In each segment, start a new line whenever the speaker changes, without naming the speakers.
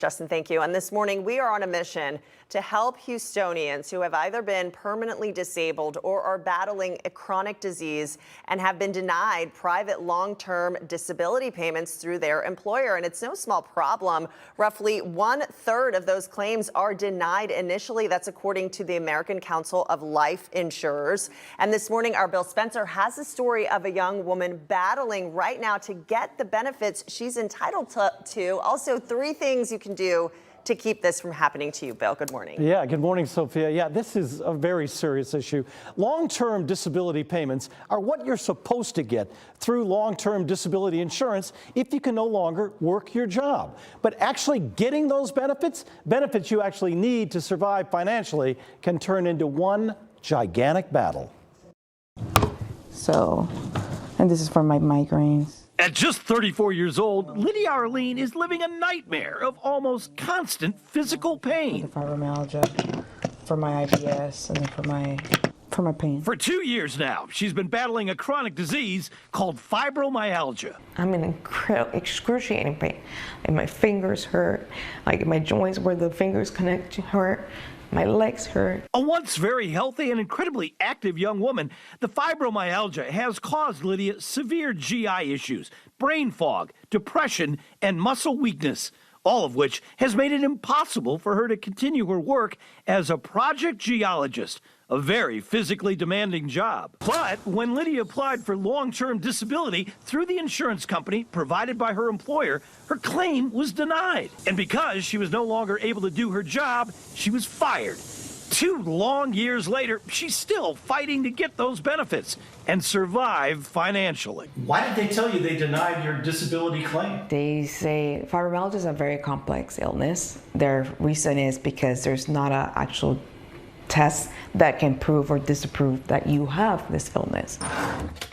Justin, thank you. And this morning, we are on a mission to help Houstonians who have either been permanently disabled or are battling a chronic disease and have been denied private long-term disability payments through their employer. And it's no small problem. Roughly 1/3 of those claims are denied initially. That's according to the American Council of Life Insurers. And this morning, our Bill Spencer has a story of a young woman battling right now to get the benefits she's entitled to. Also, 3 things you can do to keep this from happening to you. Bill, good morning.
Yeah, good morning, Sophia. Yeah, this is a very serious issue. Long-term disability payments are what you're supposed to get through long-term disability insurance if you can no longer work your job. But actually getting those benefits you actually need to survive financially, can turn into one gigantic battle.
And this is for my migraines.
At just 34 years old, Lydia Arlene is living a nightmare of almost constant physical pain.
For fibromyalgia, for my IBS, and then for my pain.
For 2 years now, she's been battling a chronic disease called fibromyalgia.
I'm in excruciating pain. And my fingers hurt, like my joints where the fingers connect hurt. My legs hurt.
A once very healthy and incredibly active young woman, the fibromyalgia has caused Lydia severe GI issues, brain fog, depression, and muscle weakness, all of which has made it impossible for her to continue her work as a project geologist, a very physically demanding job. But when Lydia applied for long-term disability through the insurance company provided by her employer, her claim was denied. And because she was no longer able to do her job, she was fired. 2 long years later, she's still fighting to get those benefits and survive financially. Why did they tell you they denied your disability claim?
They say fibromyalgia is a very complex illness. Their reason is because there's not an actual test that can prove or disapprove that you have this illness.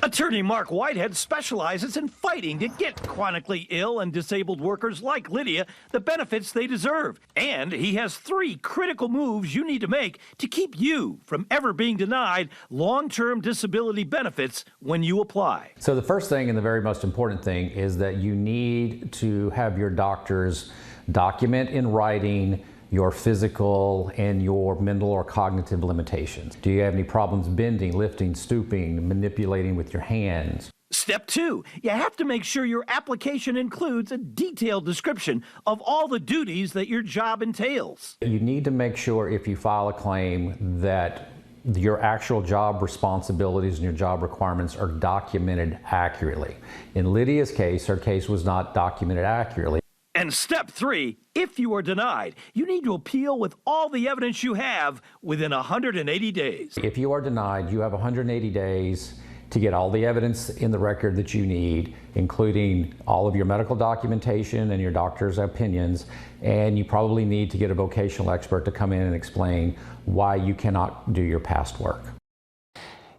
Attorney Mark Whitehead specializes in fighting to get chronically ill and disabled workers like Lydia the benefits they deserve. And he has 3 critical moves you need to make to keep you from ever being denied long-term disability benefits when you apply.
So the first thing and the very most important thing is that you need to have your doctors document in writing your physical and your mental or cognitive limitations. Do you have any problems bending, lifting, stooping, manipulating with your hands?
Step 2, you have to make sure your application includes a detailed description of all the duties that your job entails.
You need to make sure if you file a claim that your actual job responsibilities and your job requirements are documented accurately. In Lydia's case, her case was not documented accurately.
And step 3, if you are denied, you need to appeal with all the evidence you have within 180 days.
If you are denied, you have 180 days to get all the evidence in the record that you need, including all of your medical documentation and your doctor's opinions, and you probably need to get a vocational expert to come in and explain why you cannot do your past work.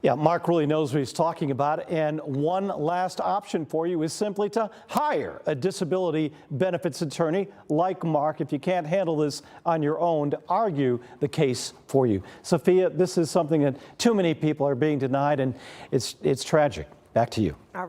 Yeah, Mark really knows what he's talking about, and one last option for you is simply to hire a disability benefits attorney like Mark if you can't handle this on your own, to argue the case for you. Sophia, this is something that too many people are being denied, and it's tragic. Back to you.
All right.